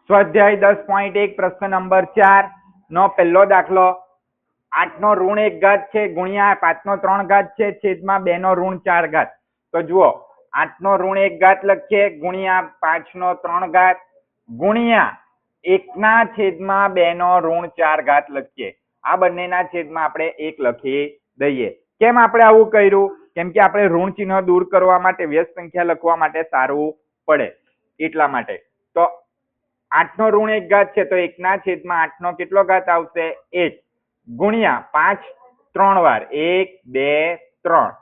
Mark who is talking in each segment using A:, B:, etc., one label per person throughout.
A: સ્વાધ્યાય 10.1 પ્રશ્ન નંબર 4 નો પહેલો દાખલો 8 નો ઋણ 1 ઘાત છે ગુણ્યા 5 નો 3 ઘાત છે છેદમાં 2 નો ઋણ 4 ઘાત. તો જુઓ 8 નો ઋણ 1 ઘાત લખીએ ગુણ્યા 5 નો 3 ઘાત ગુણ્યા 1 ના છેદમાં 2 નો ઋણ 4 ઘાત લખીએ. આ બંનેના છેદમાં આપણે 1 લખી દઈએ. કેમ આપણે આવું કર્યું? કેમ કે આપણે ઋણ ચિહ્ન દૂર કરવા માટે વ્યસ્ત સંખ્યા લખવા માટે સારું પડે એટલા માટે. તો 8 નો ઋણ 1 ઘાત છે તો 1 ના છેદમાં 8 નો કેટલો ઘાત આવશે? 1 ગુણ્યા 5 3 વાર 1 2 3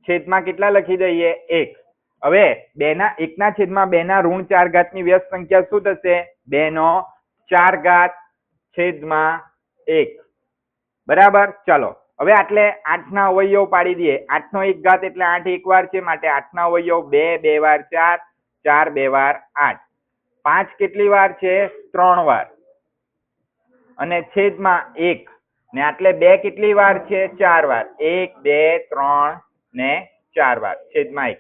A: છેદમાં કેટલા લખી દઈએ? 1. હવે 2 ના 1 ના છેદમાં 2 ના ઋણ 4 ઘાત ની વ્યસ્ત સંખ્યા શું થશે? 2 નો 4 ઘાત છેદમાં 1. બરાબર. ચાલો હવે આટલે 8 ના અવયવ પાડી દઈએ. 8 નો 1 ઘાત એટલે 8 એક વાર છે માટે 8 ના અવયવ 2 2 વાર 4 4 2 વાર 8. 5 કેટલી વાર છે? 3 વાર અને છેદમાં 1 ને આટલે 2 કેટલી વાર છે? 4 વાર 1 2 3 ને 4 વાર છેદમાં 1.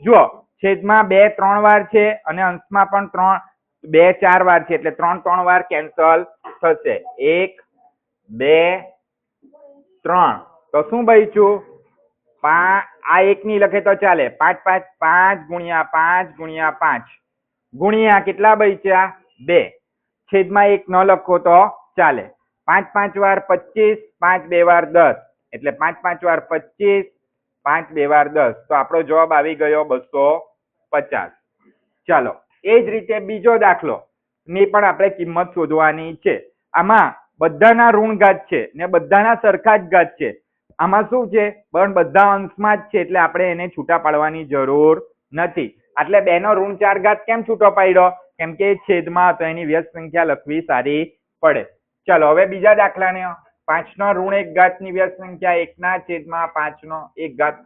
A: જુઓ છેદમાં 2 3 વાર છે અને અંશમાં પણ 3 2 4 વાર છે એટલે 3 3 વાર કેન્સલ થશે. 1 2 3 તો શું બચ્યું? આ 1 ની લખે તો ચાલે. 5 5 5 ગુણ્યા 5 ગુણ્યા 5 ગુણ્યા કેટલા બચ્યા? 2 છેદમાં 1 ન લખો તો ચાલે. 5 5 વાર 25 5 2 વાર 10 એટલે 5 5 વાર 25 5 2 વાર 10 તો આપણો જવાબ આવી ગયો 250. ચાલો એ જ રીતે બીજો દાખલો ની પણ આપણે કિંમત શોધવાની છે. આમાં બધાના ઋણ ઘાત છે ને બધાના સરખા જ ઘાત છે. આમાં શું છે? પણ બધા અંશમાં જ છે એટલે આપણે એને છૂટા પાડવાની જરૂર નથી. એટલે 2 નો ઋણ 4 ઘાત કેમ છૂટો પાડ્યો? કેમ કે છેદમાં હતો એની વ્યસ્ત સંખ્યા લખવી સારી પડે. ચાલો હવે બીજા દાખલાને 5 નો ઋણ 1 ઘાત ની વ્યસ્ત સંખ્યા 1 ના છેદમાં 5 નો 1 ઘાત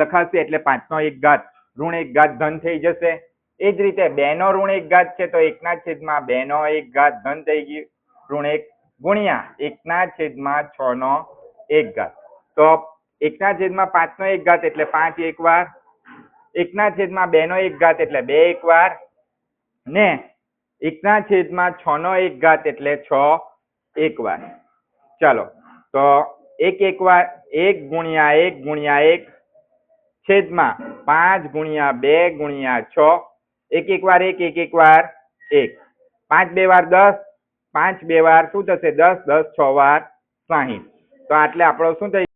A: લખાશે એટલે 5 નો 1 ઘાત ઋણ 1 ઘાત ધન થઈ જશે. એ જ રીતે 2 નો ઋણ 1 ઘાત છે તો 1 ના છેદમાં 2 નો 1 ઘાત ધન થઈ ગયું ઋણ 1 ગુણ્યા 1 ના છેદમાં 6 નો 1 ઘાત. તો 1 ના છેદમાં 5 નો 1 ઘાત એટલે 5 એક વાર 1 ના છેદમાં 2 નો 1 ઘાત એટલે 2 એક વાર ને 1 ના છેદમાં 6 નો 1 ઘાત એટલે 6 એક વાર. ચાલો તો 1 એક વાર 1 ગુણ્યા 1 ગુણ્યા 1 છેદમાં 5 ગુણ્યા 2 ગુણ્યા 6 1 એક વાર 1 1 એક વાર 1 5 2 વાર 10 5 2 વાર શું થશે? 10 10 6 વાર 60. તો આટલે આપણો શું થઈ